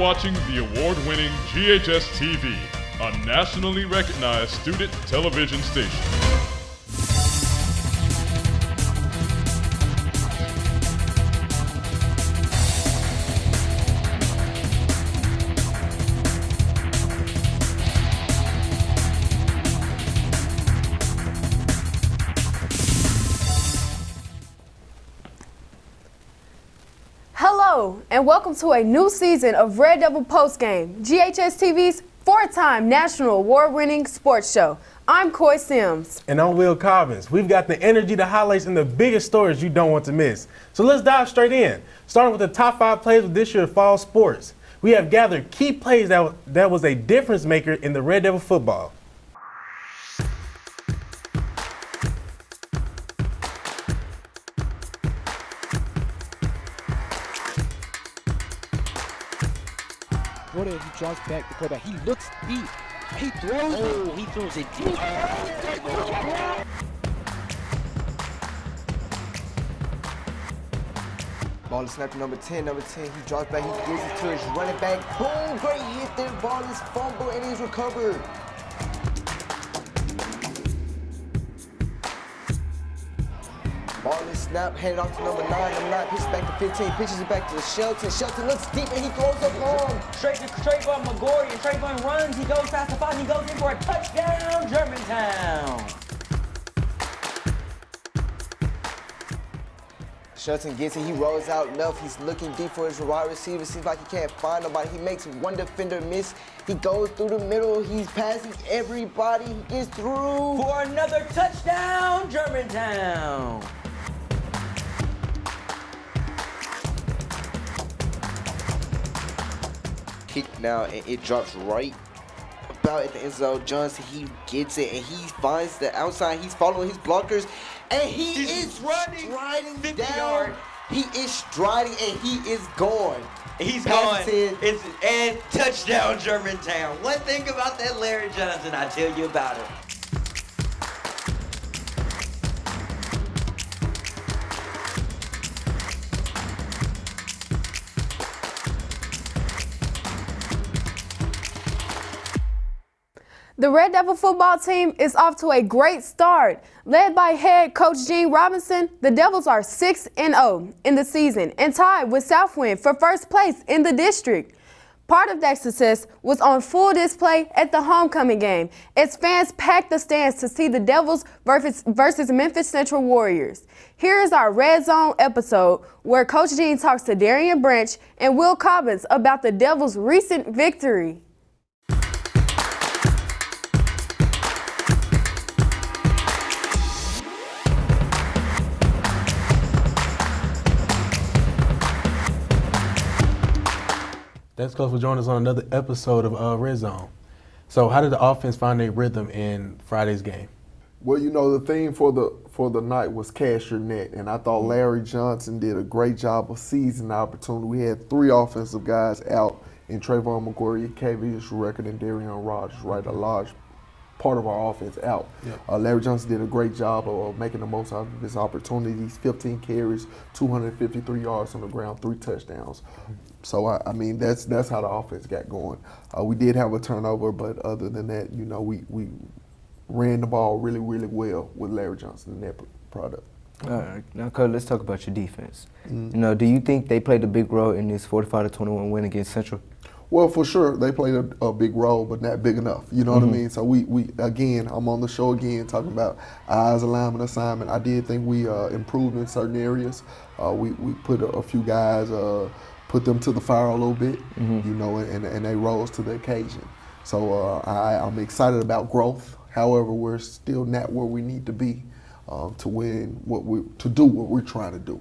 watching the award-winning GHS-TV, a nationally recognized student television station. Hello, and welcome to a new season of Red Devil Postgame, GHS-TV's four-time national award-winning sports show. I'm Coy Sims. And I'm Will Cobbins. We've got the energy, the highlights, and the biggest stories you don't want to miss. So let's dive straight in, starting with the top 5 plays of this year's fall sports. We have gathered key plays that was a difference maker in the Red Devil football. He draws back the quarterback. He looks deep. He throws. Oh, he throws it deep. Ball is snapped to number 10. Number 10, he drops back. He gives it to his running back. Boom! Great hit there. Ball is fumbled and he's recovered. Ball is snapped, handed off to number 9. Number 9 pitches back to 15, pitches it back to Shelton. Shelton looks deep and he throws up home. Straight to Trayvon McGorry, and Trayvon runs. He goes past the 5, he goes in for a touchdown, Germantown. Shelton gets it, he rolls out enough. He's looking deep for his wide receiver. Seems like he can't find nobody. He makes one defender miss. He goes through the middle. He's passing everybody. He gets through. For another touchdown, Germantown. Kick now, and it drops right about at the end zone. Johnson, he gets it, and he finds the outside. He's following his blockers, and he's striding down. Yard. He is striding, and he is going. He's Passes going. in. And touchdown, Germantown. One thing about that Larry Johnson, I tell you about it. The Red Devil football team is off to a great start. Led by head coach Coach Robinson, the Devils are 6-0 in the season and tied with Southwind for first place in the district. Part of that success was on full display at the homecoming game as fans packed the stands to see the Devils versus Memphis Central Warriors. Here is our Red Zone episode where Coach Gene talks to Darian Branch and Will Cobbins about the Devils' recent victory. Thanks, Coach, for joining us on another episode of Red Zone. So how did the offense find their rhythm in Friday's game? Well, you know, the theme for the night was cash your net, and I thought Larry Johnson did a great job of seizing the opportunity. We had 3 offensive guys out in Trayvon McGorry, Kavius Record, and Darian Rogers, right? A large part of our offense out. Yep. Larry Johnson did a great job of making the most out of his opportunities. 15 carries, 253 yards on the ground, 3 touchdowns. So, I mean, that's how the offense got going. We did have a turnover, but other than that, you know, we ran the ball really, really well with Larry Johnson in that product. All right. Now, Coach, let's talk about your defense. You know, do you think they played a big role in this 45-21 win against Central? Well, for sure, they played a big role, but not big enough. You know what I mean? So we again, I'm on the show again talking about eyes alignment assignment. I did think we improved in certain areas. We put a few guys, put them to the fire a little bit, you know, and they rose to the occasion. So I'm excited about growth. However, we're still not where we need to be to do what we're trying to do.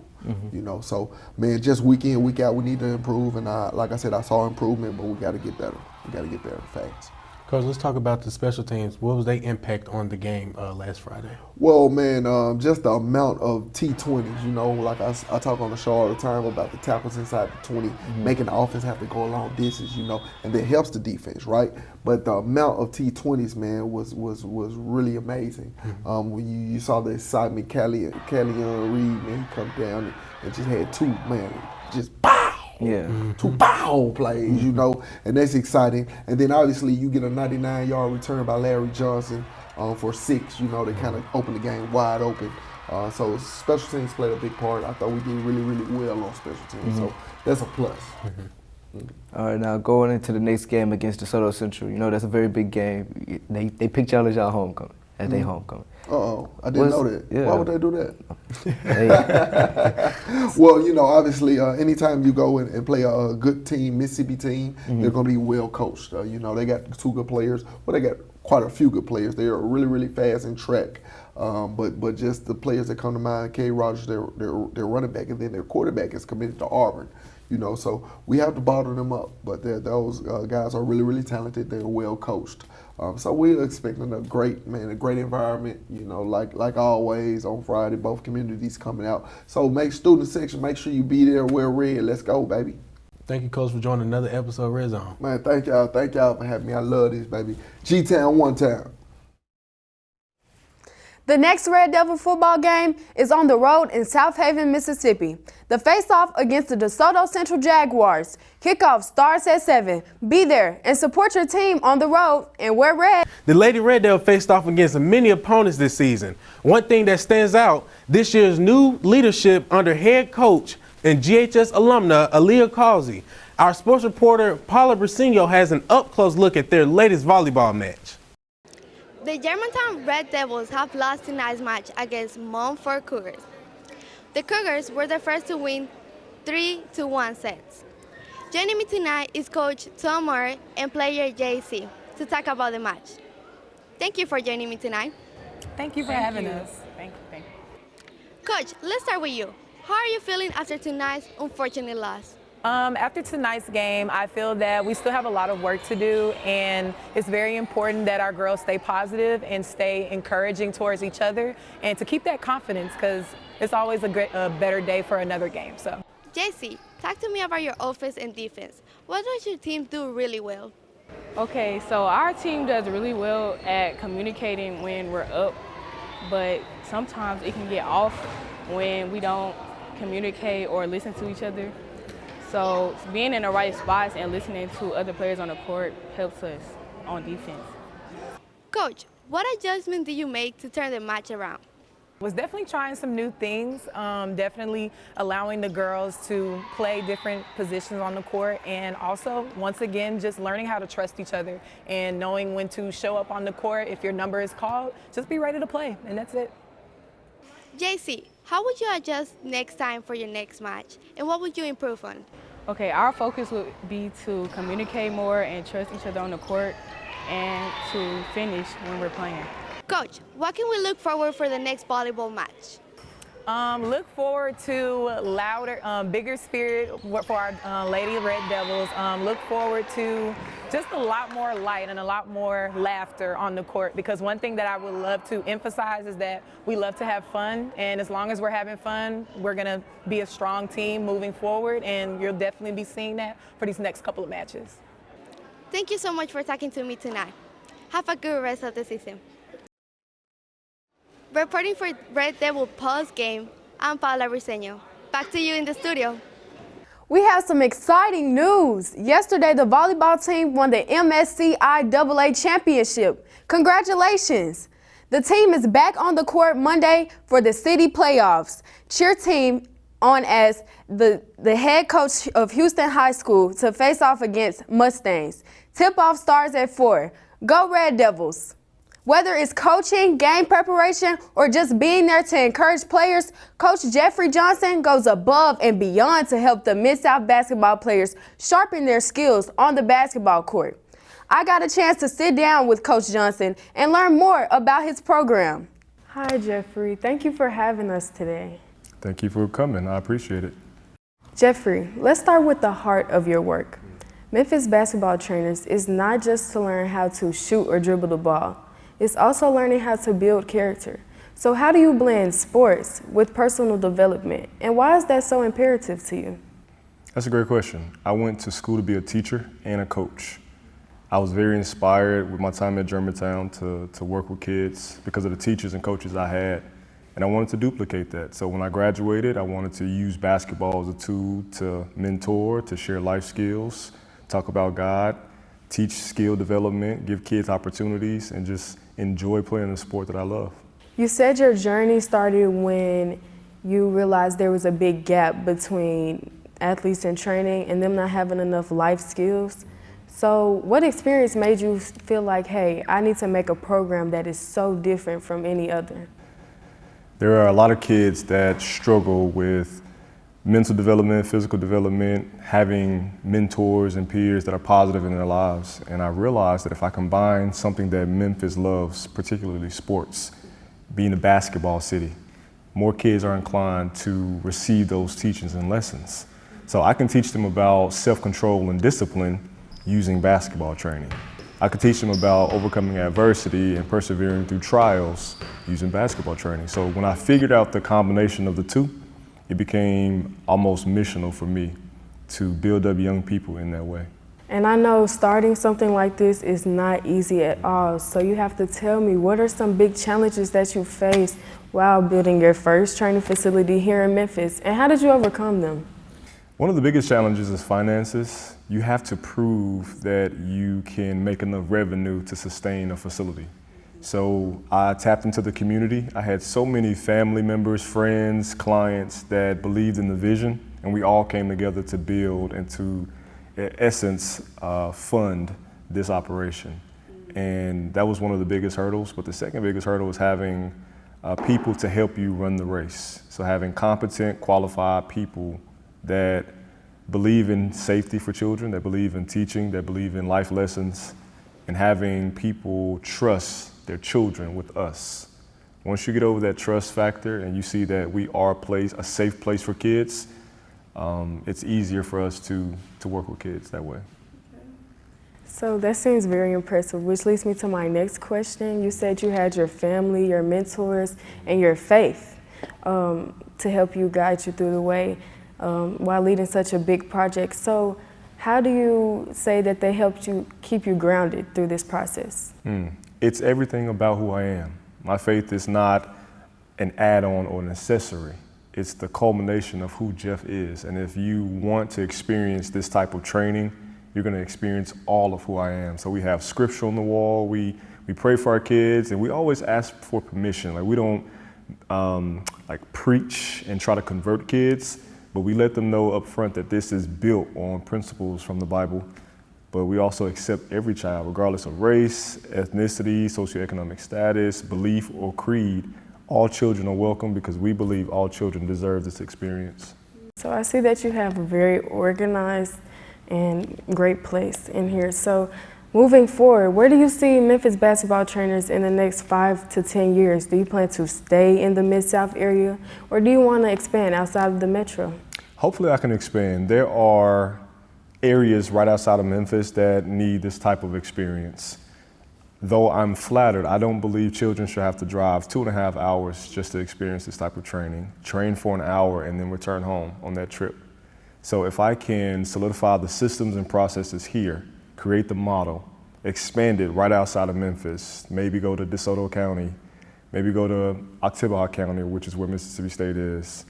You know, so man, just week in, week out, we need to improve. And like I said, I saw improvement, but we got to get better. We got to get better fast. Coach, let's talk about the special teams. What was their impact on the game last Friday? Well, man, just the amount of T20s, you know, like I talk on the show all the time about the tackles inside the 20, making the offense have to go a long distance, you know, and that helps the defense, right? But the amount of T20s, man, was really amazing. When you saw the excitement, Callie Reed, man, come down and just had 2, man, just pow! Yeah. 2 pow plays, you know, and that's exciting. And then obviously you get a 99-yard return by Larry Johnson for 6, you know, to kind of open the game wide open. So special teams played a big part. I thought we did really, really well on special teams. So that's a plus. All right, now going into the next game against DeSoto Central, you know, that's a very big game. They picked y'all as y'all homecoming, as they homecoming. Uh-oh, I didn't know that. Yeah. Why would they do that? Hey. Well, you know, obviously, anytime you go and play a good team, Mississippi team, they're going to be well coached. You know, they got 2 good players. Well, they got quite a few good players. They are really, really fast in track. But just the players that come to mind, K. Rogers, their running back, and then their quarterback is committed to Auburn. You know, so we have to bottle them up. But those guys are really, really talented. They're well coached. So we're expecting a great environment, you know, like always on Friday, both communities coming out. So student section, make sure you be there, wear red. Let's go, baby. Thank you, Coach, for joining another episode of Red Zone. Man, thank y'all for having me. I love this, baby. G-Town, one time. The next Red Devil football game is on the road in South Haven, Mississippi. The face-off against the DeSoto Central Jaguars. Kickoff starts at 7. Be there and support your team on the road and wear red. The Lady Red Devil faced off against many opponents this season. One thing that stands out, this year's new leadership under head coach and GHS alumna Aaliyah Causey. Our sports reporter Paula Briceño has an up-close look at their latest volleyball match. The Germantown Red Devils have lost tonight's match against Montfort Cougars. The Cougars were the first to win 3-1 sets. Joining me tonight is Coach Tom Moore and player JC to talk about the match. Thank you for joining me tonight. Thank you for having us. Thank you. Coach, let's start with you. How are you feeling after tonight's unfortunate loss? After tonight's game, I feel that we still have a lot of work to do, and it's very important that our girls stay positive and stay encouraging towards each other and to keep that confidence, because it's always a better day for another game. So, JC, talk to me about your offense and defense. What does your team do really well? Okay, so our team does really well at communicating when we're up, but sometimes it can get off when we don't communicate or listen to each other. So being in the right spots and listening to other players on the court helps us on defense. Coach, what adjustment did you make to turn the match around? Was definitely trying some new things, definitely allowing the girls to play different positions on the court, and also, once again, just learning how to trust each other and knowing when to show up on the court. If your number is called, just be ready to play, and that's it. JC, how would you adjust next time for your next match, and what would you improve on? Okay, our focus would be to communicate more and trust each other on the court and to finish when we're playing. Coach, what can we look forward for the next volleyball match? Look forward to louder, bigger spirit for our Lady Red Devils. Look forward to just a lot more light and a lot more laughter on the court, because one thing that I would love to emphasize is that we love to have fun, and as long as we're having fun, we're going to be a strong team moving forward, and you'll definitely be seeing that for these next couple of matches. Thank you so much for talking to me tonight. Have a good rest of the season. Reporting for Red Devil Postgame, I'm Paula Briceño. Back to you in the studio. We have some exciting news. Yesterday, the volleyball team won the MSCIAA championship. Congratulations. The team is back on the court Monday for the city playoffs. Cheer team on as the head coach of Houston High School to face off against Mustangs. Tip-off starts at 4. Go Red Devils. Whether it's coaching, game preparation, or just being there to encourage players, Coach Jeffries Johnson goes above and beyond to help the Mid-South basketball players sharpen their skills on the basketball court. I got a chance to sit down with Coach Johnson and learn more about his program. Hi, Jeffrey. Thank you for having us today. Thank you for coming. I appreciate it. Jeffrey, let's start with the heart of your work. Memphis Basketball Trainers is not just to learn how to shoot or dribble the ball. It's also learning how to build character. So how do you blend sports with personal development, and why is that so imperative to you? That's a great question. I went to school to be a teacher and a coach. I was very inspired with my time at Germantown to work with kids because of the teachers and coaches I had. And I wanted to duplicate that. So when I graduated, I wanted to use basketball as a tool to mentor, to share life skills, talk about God, teach skill development, give kids opportunities, and just enjoy playing the sport that I love. You said your journey started when you realized there was a big gap between athletes in training and them not having enough life skills. So what experience made you feel like, hey, I need to make a program that is so different from any other? There are a lot of kids that struggle with mental development, physical development, having mentors and peers that are positive in their lives. And I realized that if I combine something that Memphis loves, particularly sports, being a basketball city, more kids are inclined to receive those teachings and lessons. So I can teach them about self-control and discipline using basketball training. I could teach them about overcoming adversity and persevering through trials using basketball training. So when I figured out the combination of the two, it became almost missional for me to build up young people in that way. And I know starting something like this is not easy at all. So you have to tell me, what are some big challenges that you faced while building your first training facility here in Memphis? And how did you overcome them? One of the biggest challenges is finances. You have to prove that you can make enough revenue to sustain a facility. So I tapped into the community. I had so many family members, friends, clients that believed in the vision, and we all came together to build and to, in essence, fund this operation. And that was one of the biggest hurdles. But the second biggest hurdle was having people to help you run the race. So having competent, qualified people that believe in safety for children, that believe in teaching, that believe in life lessons, and having people trust their children with us. Once you get over that trust factor and you see that we are a safe place for kids, it's easier for us to work with kids that way. So that seems very impressive, which leads me to my next question. You said you had your family, your mentors, and your faith to help you guide you through the way while leading such a big project. So how do you say that they helped you keep you grounded through this process? It's everything about who I am. My faith is not an add-on or an accessory. It's the culmination of who Jeff is. And if you want to experience this type of training, you're going to experience all of who I am. So we have scripture on the wall. We pray for our kids, and we always ask for permission. Like, we don't preach and try to convert kids, but we let them know up front that this is built on principles from the Bible. But we also accept every child, regardless of race, ethnicity, socioeconomic status, belief, or creed. All children are welcome because we believe all children deserve this experience. So I see that you have a very organized and great place in here. So moving forward, where do you see Memphis basketball trainers in the next 5 to 10 years? Do you plan to stay in the Mid-South area, or do you want to expand outside of the metro? Hopefully I can expand. There are areas right outside of Memphis that need this type of experience. Though I'm flattered, I don't believe children should have to drive 2.5 hours just to experience this type of training. Train for an hour and then return home on that trip. So if I can solidify the systems and processes here, create the model, expand it right outside of Memphis, maybe go to DeSoto County, maybe go to Oktibbeha County, which is where Mississippi State is,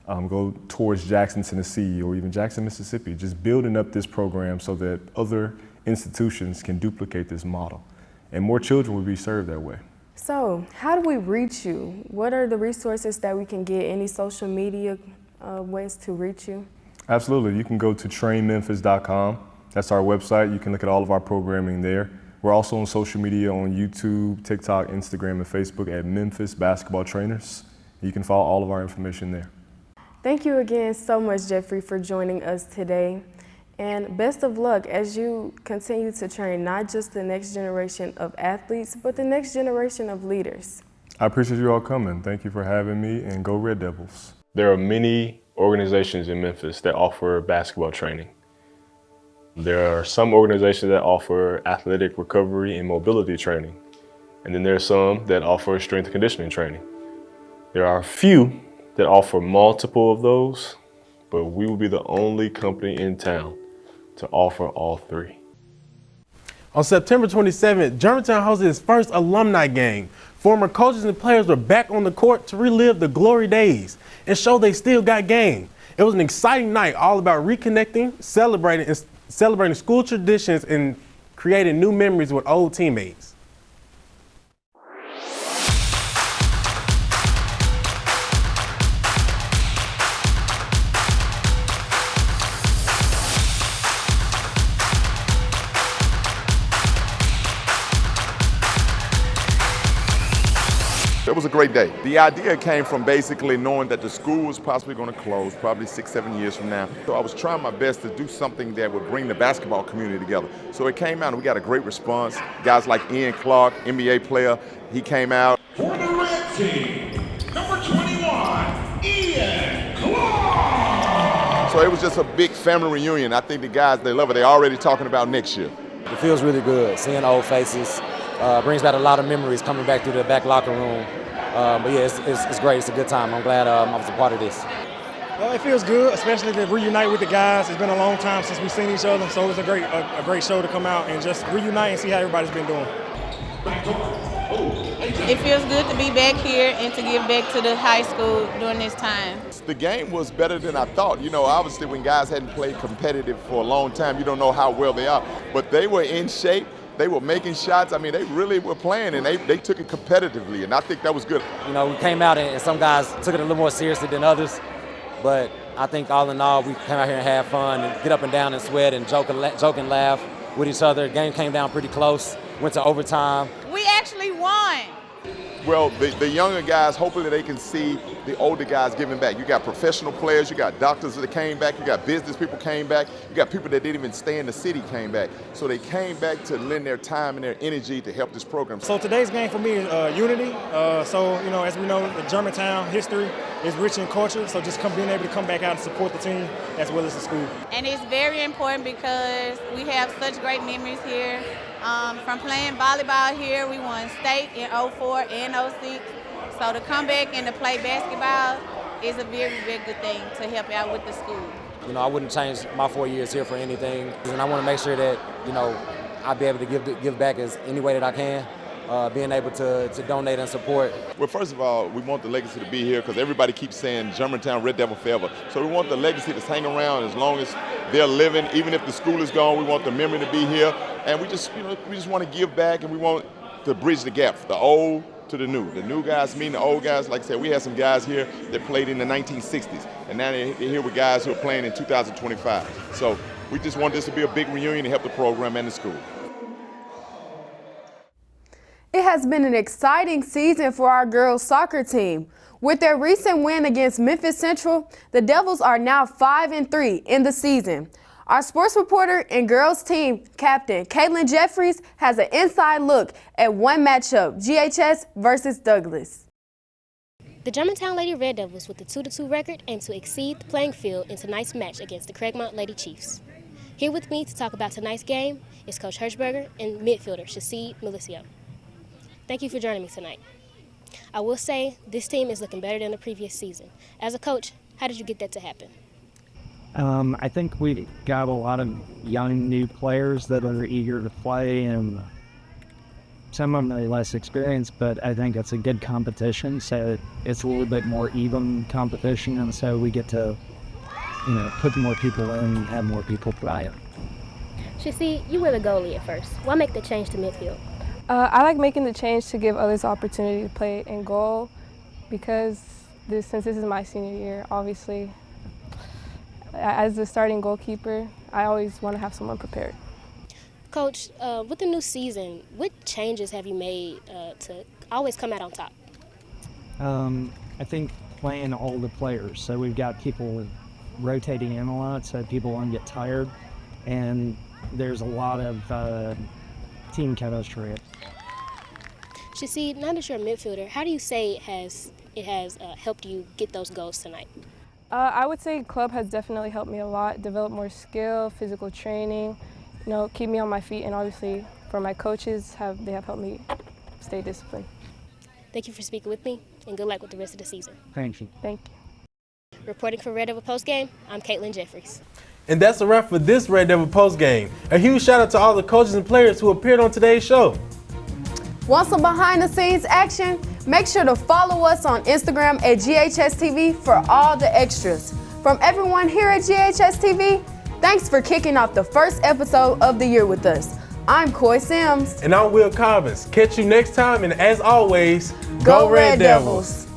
go towards Jackson, Tennessee, or even Jackson, Mississippi, just building up this program so that other institutions can duplicate this model. And more children will be served that way. So how do we reach you? What are the resources that we can get? Any social media ways to reach you? Absolutely. You can go to trainmemphis.com. That's our website. You can look at all of our programming there. We're also on social media on YouTube, TikTok, Instagram, and Facebook at Memphis Basketball Trainers. You can follow all of our information there. Thank you again so much, Jeffrey, for joining us today. And best of luck as you continue to train not just the next generation of athletes, but the next generation of leaders. I appreciate you all coming. Thank you for having me, and go Red Devils. There are many organizations in Memphis that offer basketball training. There are some organizations that offer athletic recovery and mobility training. And then there are some that offer strength and conditioning training. There are a few that offer multiple of those, but we will be the only company in town to offer all three. On September 27th, Germantown hosted its first alumni game. Former coaches and players were back on the court to relive the glory days and show they still got game. It was an exciting night all about reconnecting, celebrating school traditions, and creating new memories with old teammates. It was a great day. The idea came from basically knowing that the school was possibly going to close probably 6-7 years from now. So I was trying my best to do something that would bring the basketball community together. So it came out and we got a great response. Guys like Ian Clark, NBA player, he came out. For the red team, number 21, Ian Clark. So it was just a big family reunion. I think the guys, they love it. They're already talking about next year. It feels really good, seeing old faces. Brings back a lot of memories coming back through the back locker room. But yeah, it's great. It's a good time. I'm glad I was a part of this. Well, it feels good, especially to reunite with the guys. It's been a long time since we've seen each other, so it was a great show to come out and just reunite and see how everybody's been doing. It feels good to be back here and to give back to the high school during this time. The game was better than I thought. You know, obviously when guys hadn't played competitive for a long time, you don't know how well they are. But they were in shape. They were making shots. I mean, they really were playing, and they took it competitively, and I think that was good. You know, we came out, and some guys took it a little more seriously than others, but I think all in all, we came out here and had fun and get up and down and sweat and joke and laugh with each other. The game came down pretty close, went to overtime. We actually won. Well, the younger guys, hopefully they can see the older guys giving back. You got professional players, you got doctors that came back, you got business people came back, you got people that didn't even stay in the city came back. So they came back to lend their time and their energy to help this program. So today's game for me is unity. So, you know, as we know, the Germantown history is rich in culture, so just being able to come back out and support the team as well as the school. And it's very important because we have such great memories here. From playing volleyball here, we won state in 04 and 06. So to come back and to play basketball is a very, very good thing to help out with the school. You know, I wouldn't change my 4 years here for anything, and I want to make sure that, you know, I'll be able to give back as any way that I can. Being able to donate and support. Well, first of all, we want the legacy to be here because everybody keeps saying Germantown Red Devil forever. So we want the legacy to hang around as long as they're living. Even if the school is gone, we want the memory to be here. And we just want to give back, and we want to bridge the gap, the old to the new. The new guys mean the old guys. Like I said, we had some guys here that played in the 1960s, and now they're here with guys who are playing in 2025. So we just want this to be a big reunion to help the program and the school. It has been an exciting season for our girls soccer team. With their recent win against Memphis Central, the Devils are now 5-3 in the season. Our sports reporter and girls team captain, Caitlin Jeffries, has an inside look at one matchup, GHS versus Douglas. The Germantown Lady Red Devils with a 2-2 record aim to exceed the playing field in tonight's match against the Craigmont Lady Chiefs. Here with me to talk about tonight's game is Coach Hirschberger and midfielder Shacid Milicio. Thank you for joining me tonight. I will say this team is looking better than the previous season. As a coach, how did you get that to happen? I think we got a lot of young new players that are eager to play, and some of them are less experienced, but I think it's a good competition, so it's a little bit more even competition, and so we get to, you know, put more people in and have more people play. Shacid, you were the goalie at first. Why make the change to midfield? I like making the change to give others the opportunity to play in goal because since this is my senior year, obviously, as the starting goalkeeper, I always want to have someone prepared. Coach, with the new season, what changes have you made to always come out on top? I think playing all the players. So we've got people rotating in a lot so people won't get tired, and there's a lot of team chemistry. Shacid, now that you're a midfielder, how do you say it has helped you get those goals tonight? I would say club has definitely helped me a lot, develop more skill, physical training, you know, keep me on my feet, and obviously for my coaches, they have helped me stay disciplined. Thank you for speaking with me, and good luck with the rest of the season. Thank you. Thank you. Reporting for Red Devil Postgame, I'm Caitlin Jeffries. And that's a wrap for this Red Devil Postgame. A huge shout out to all the coaches and players who appeared on today's show. Want some behind the scenes action? Make sure to follow us on Instagram at GHS-TV for all the extras. From everyone here at GHS-TV, thanks for kicking off the first episode of the year with us. I'm Coy Sims. And I'm Will Cobbins. Catch you next time, and as always, Go Red Devils.